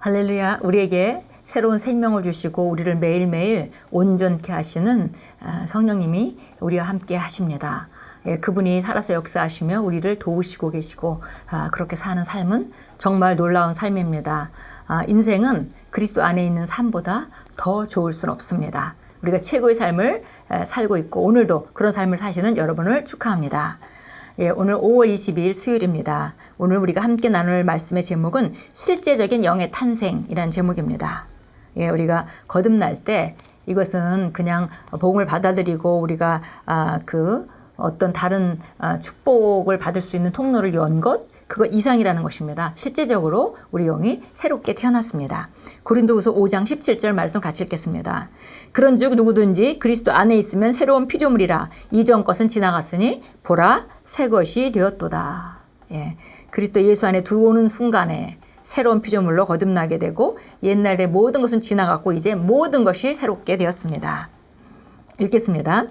할렐루야. 우리에게 새로운 생명을 주시고 우리를 매일매일 온전케 하시는 성령님이 우리와 함께 하십니다. 그분이 살아서 역사하시며 우리를 도우시고 계시고 그렇게 사는 삶은 정말 놀라운 삶입니다. 인생은 그리스도 안에 있는 삶보다 더 좋을 수는 없습니다. 우리가 최고의 삶을 살고 있고 오늘도 그런 삶을 사시는 여러분을 축하합니다. 오늘 5월 22일 수요일입니다. 오늘 우리가 함께 나눌 말씀의 제목은 실제적인 영의 탄생이라는 제목입니다. 우리가 거듭날 때 이것은 그냥 복음을 받아들이고 우리가 어떤 다른 축복을 받을 수 있는 통로를 연 것, 그거 이상이라는 것입니다. 실제적으로 우리 영이 새롭게 태어났습니다. 고린도후서 5장 17절 말씀 같이 읽겠습니다. 그런즉 누구든지 그리스도 안에 있으면 새로운 피조물이라 이전 것은 지나갔으니 보라 새 것이 되었도다. 그리스도 예수 안에 들어오는 순간에 새로운 피조물로 거듭나게 되고 옛날의 모든 것은 지나갔고 이제 모든 것이 새롭게 되었습니다. 읽겠습니다.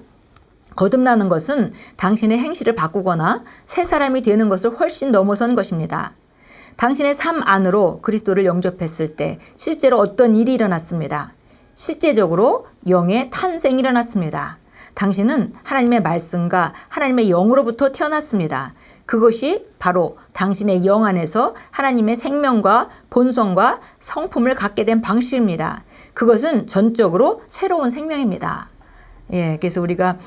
거듭나는 것은 당신의 행실을 바꾸거나 새 사람이 되는 것을 훨씬 넘어선 것입니다. 당신의 삶 안으로 그리스도를 영접했을 때 실제로 어떤 일이 일어났습니다. 실제적으로 영의 탄생이 일어났습니다. 당신은 하나님의 말씀과 하나님의 영으로부터 태어났습니다. 그것이 바로 당신의 영 안에서 하나님의 생명과 본성과 성품을 갖게 된 방식입니다. 그것은 전적으로 새로운 생명입니다. 그래서 우리가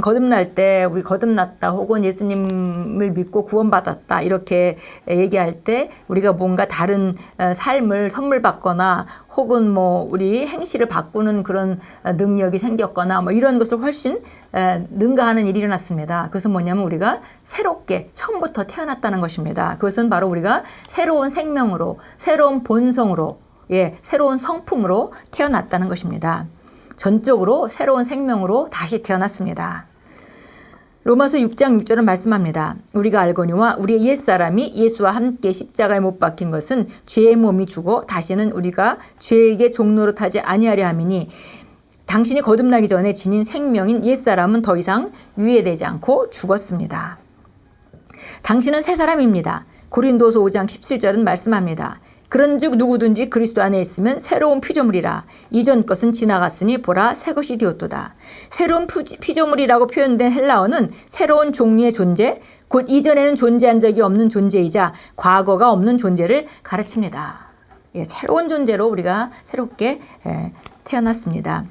거듭날 때 우리 거듭났다 혹은 예수님을 믿고 구원받았다 이렇게 얘기할 때 우리가 뭔가 다른 삶을 선물 받거나 혹은 우리 행실을 바꾸는 그런 능력이 생겼거나 이런 것을 훨씬 능가하는 일이 일어났습니다. 그것은 뭐냐면 우리가 새롭게 처음부터 태어났다는 것입니다. 그것은 바로 우리가 새로운 생명으로 새로운 본성으로 새로운 성품으로 태어났다는 것입니다. 전적으로 새로운 생명으로 다시 태어났습니다. 로마서 6장 6절은 말씀합니다. 우리가 알거니와 우리의 옛사람이 예수와 함께 십자가에 못 박힌 것은 죄의 몸이 죽어 다시는 우리가 죄에게 종노릇 하지 아니하려 함이니 당신이 거듭나기 전에 지닌 생명인 옛사람은 더 이상 유예되지 않고 죽었습니다. 당신은 새 사람입니다. 고린도서 5장 17절은 말씀합니다. 그런즉 누구든지 그리스도 안에 있으면 새로운 피조물이라 이전 것은 지나갔으니 보라 새 것이 되었도다. 새로운 피조물이라고 표현된 헬라어는 새로운 종류의 존재, 곧 이전에는 존재한 적이 없는 존재이자 과거가 없는 존재를 가르칩니다. 새로운 존재로 우리가 새롭게 태어났습니다.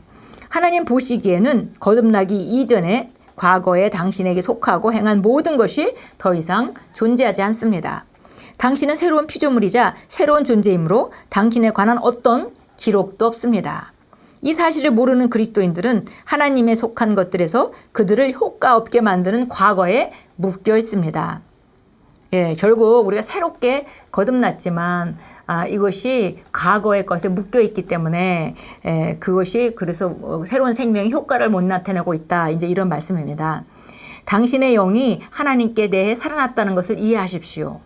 하나님 보시기에는 거듭나기 이전에 과거에 당신에게 속하고 행한 모든 것이 더 이상 존재하지 않습니다. 당신은 새로운 피조물이자 새로운 존재이므로 당신에 관한 어떤 기록도 없습니다. 이 사실을 모르는 그리스도인들은 하나님에 속한 것들에서 그들을 효과 없게 만드는 과거에 묶여 있습니다. 결국 우리가 새롭게 거듭났지만 이것이 과거의 것에 묶여 있기 때문에 그것이 그래서 새로운 생명의 효과를 못 나타내고 있다. 이제 이런 말씀입니다. 당신의 영이 하나님께 대해 살아났다는 것을 이해하십시오.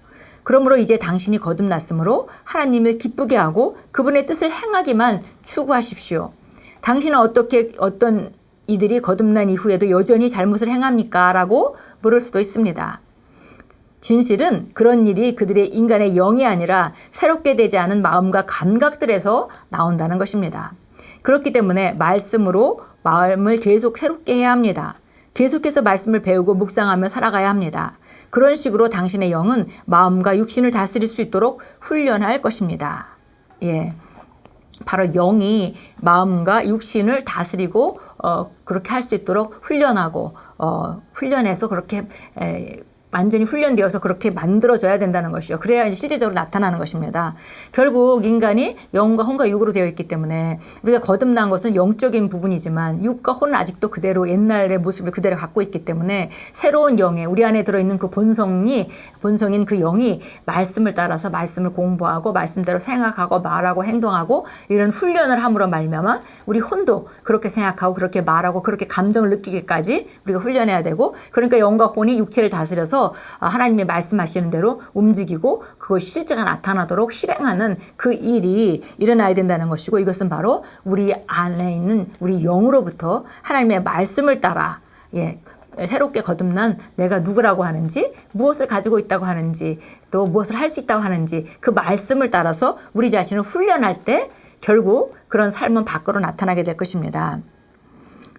그러므로 이제 당신이 거듭났으므로 하나님을 기쁘게 하고 그분의 뜻을 행하기만 추구하십시오. 당신은 어떤 이들이 거듭난 이후에도 여전히 잘못을 행합니까? 라고 물을 수도 있습니다. 진실은 그런 일이 그들의 인간의 영이 아니라 새롭게 되지 않은 마음과 감각들에서 나온다는 것입니다. 그렇기 때문에 말씀으로 마음을 계속 새롭게 해야 합니다. 계속해서 말씀을 배우고 묵상하며 살아가야 합니다. 그런 식으로 당신의 영은 마음과 육신을 다스릴 수 있도록 훈련할 것입니다. 바로 영이 마음과 육신을 다스리고 그렇게 할 수 있도록 훈련하고 훈련해서 그렇게 완전히 훈련되어서 그렇게 만들어져야 된다는 것이요. 그래야 실제적으로 나타나는 것입니다. 결국 인간이 영과 혼과 육으로 되어 있기 때문에 우리가 거듭난 것은 영적인 부분이지만 육과 혼은 아직도 그대로 옛날의 모습을 그대로 갖고 있기 때문에 새로운 영에 우리 안에 들어있는 그 본성인 그 영이 말씀을 따라서 말씀을 공부하고 말씀대로 생각하고 말하고 행동하고 이런 훈련을 함으로 말미암아 우리 혼도 그렇게 생각하고 그렇게 말하고 그렇게 감정을 느끼기까지 우리가 훈련해야 되고 그러니까 영과 혼이 육체를 다스려서 하나님의 말씀하시는 대로 움직이고 그것이 실제가 나타나도록 실행하는 그 일이 일어나야 된다는 것이고 이것은 바로 우리 안에 있는 우리 영으로부터 하나님의 말씀을 따라 새롭게 거듭난 내가 누구라고 하는지, 무엇을 가지고 있다고 하는지, 또 무엇을 할 수 있다고 하는지 그 말씀을 따라서 우리 자신을 훈련할 때 결국 그런 삶은 밖으로 나타나게 될 것입니다.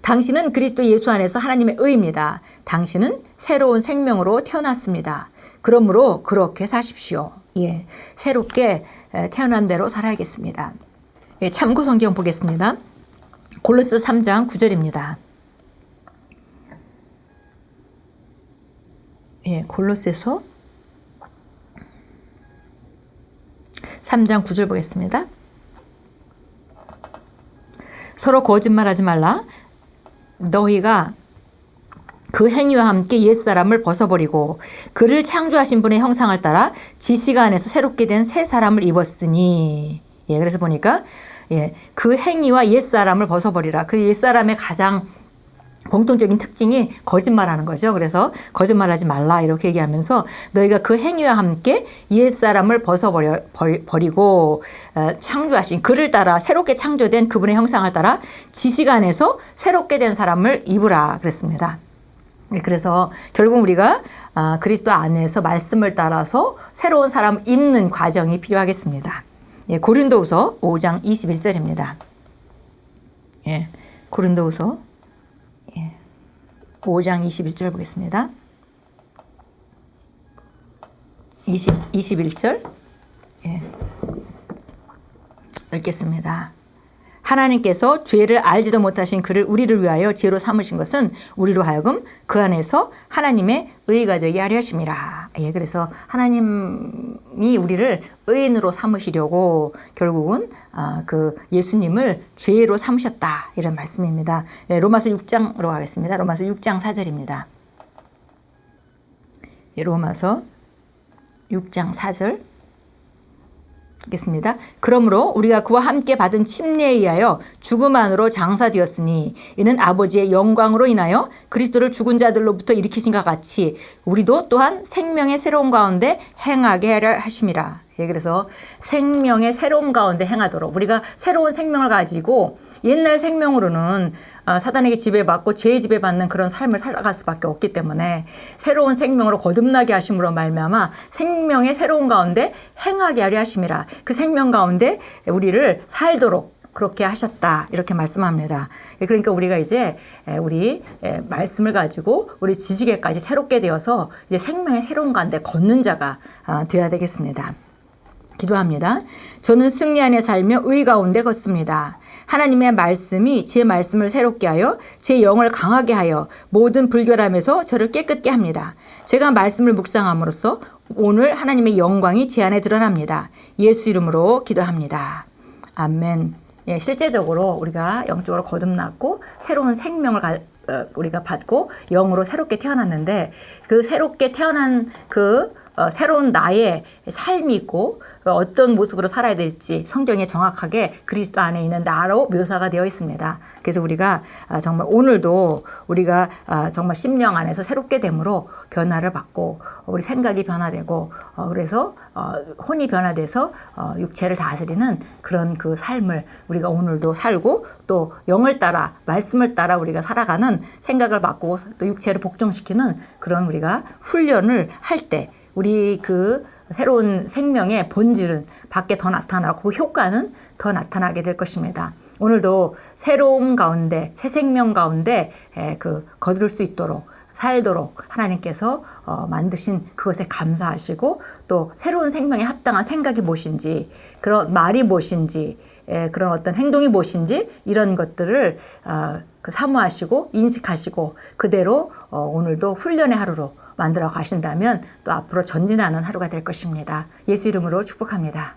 당신은 그리스도 예수 안에서 하나님의 의입니다. 당신은 새로운 생명으로 태어났습니다. 그러므로 그렇게 사십시오. 예, 새롭게 태어난 대로 살아야겠습니다. 예, 참고 성경 보겠습니다. 골로새 3장 9절입니다. 예, 골로새서 3장 9절 보겠습니다. 서로 거짓말하지 말라. 너희가 그 행위와 함께 옛사람을 벗어버리고 그를 창조하신 분의 형상을 따라 지식 안에서 새롭게 된 새 사람을 입었으니. 예, 그래서 보니까 그 행위와 옛사람을 벗어버리라. 그 옛사람의 가장 공통적인 특징이 거짓말하는 거죠. 그래서 거짓말하지 말라 이렇게 얘기하면서 너희가 그 행위와 함께 옛사람을 벗어버리고 창조하신 그를 따라 새롭게 창조된 그분의 형상을 따라 지식 안에서 새롭게 된 사람을 입으라 그랬습니다. 그래서 결국 우리가 그리스도 안에서 말씀을 따라서 새로운 사람을 입는 과정이 필요하겠습니다. 예, 고린도후서 5장 21절입니다. 예, 고린도후서 5장 21절 보겠습니다. 21절 읽겠습니다. 하나님께서 죄를 알지도 못하신 그를 우리를 위하여 죄로 삼으신 것은 우리로 하여금 그 안에서 하나님의 의가 되게 하려 하심이라. 예, 그래서 하나님이 우리를 의인으로 삼으시려고 결국은 그 예수님을 죄로 삼으셨다 이런 말씀입니다. 예, 로마서 6장으로 가겠습니다. 로마서 6장 4절입니다. 예, 로마서 6장 4절 읽겠습니다. 그러므로 우리가 그와 함께 받은 침례에 의하여 죽음 안으로 장사되었으니 이는 아버지의 영광으로 인하여 그리스도를 죽은 자들로부터 일으키신과 같이 우리도 또한 생명의 새로운 가운데 행하게 하려 하심이라. 예, 그래서 생명의 새로운 가운데 행하도록 우리가 새로운 생명을 가지고 옛날 생명으로는 사단에게 지배받고 죄에 지배받는 그런 삶을 살아갈 수밖에 없기 때문에 새로운 생명으로 거듭나게 하심으로 말미암아 생명의 새로운 가운데 행하게 하려 하심이라. 그 생명 가운데 우리를 살도록 그렇게 하셨다 이렇게 말씀합니다. 그러니까 우리가 이제 우리 말씀을 가지고 우리 지식에까지 새롭게 되어서 이제 생명의 새로운 가운데 걷는 자가 되어야 되겠습니다. 기도합니다. 저는 승리 안에 살며 의 가운데 걷습니다. 하나님의 말씀이 제 말씀을 새롭게 하여 제 영을 강하게 하여 모든 불결함에서 저를 깨끗게 합니다. 제가 말씀을 묵상함으로써 오늘 하나님의 영광이 제 안에 드러납니다. 예수 이름으로 기도합니다. 아멘. 예, 실제적으로 우리가 영적으로 거듭났고 새로운 생명을 우리가 받고 영으로 새롭게 태어났는데 그 새롭게 태어난 그 새로운 나의 삶이 있고 어떤 모습으로 살아야 될지 성경에 정확하게 그리스도 안에 있는 나로 묘사가 되어 있습니다. 그래서 우리가 정말 오늘도 우리가 정말 심령 안에서 새롭게 됨으로 변화를 받고 우리 생각이 변화되고 그래서 혼이 변화돼서 육체를 다스리는 그런 그 삶을 우리가 오늘도 살고 또 영을 따라 말씀을 따라 우리가 살아가는 생각을 바꾸고 또 육체를 복종시키는 그런 우리가 훈련을 할 때 우리 그 새로운 생명의 본질은 밖에 더 나타나고 효과는 더 나타나게 될 것입니다. 오늘도 새로운 가운데 새 생명 가운데 거두를 수 있도록 살도록 하나님께서 만드신 그것에 감사하시고 또 새로운 생명에 합당한 생각이 무엇인지 그런 말이 무엇인지 그런 어떤 행동이 무엇인지 이런 것들을 사모하시고 인식하시고 그대로 오늘도 훈련의 하루로 만들어 가신다면 또 앞으로 전진하는 하루가 될 것입니다. 예수 이름으로 축복합니다.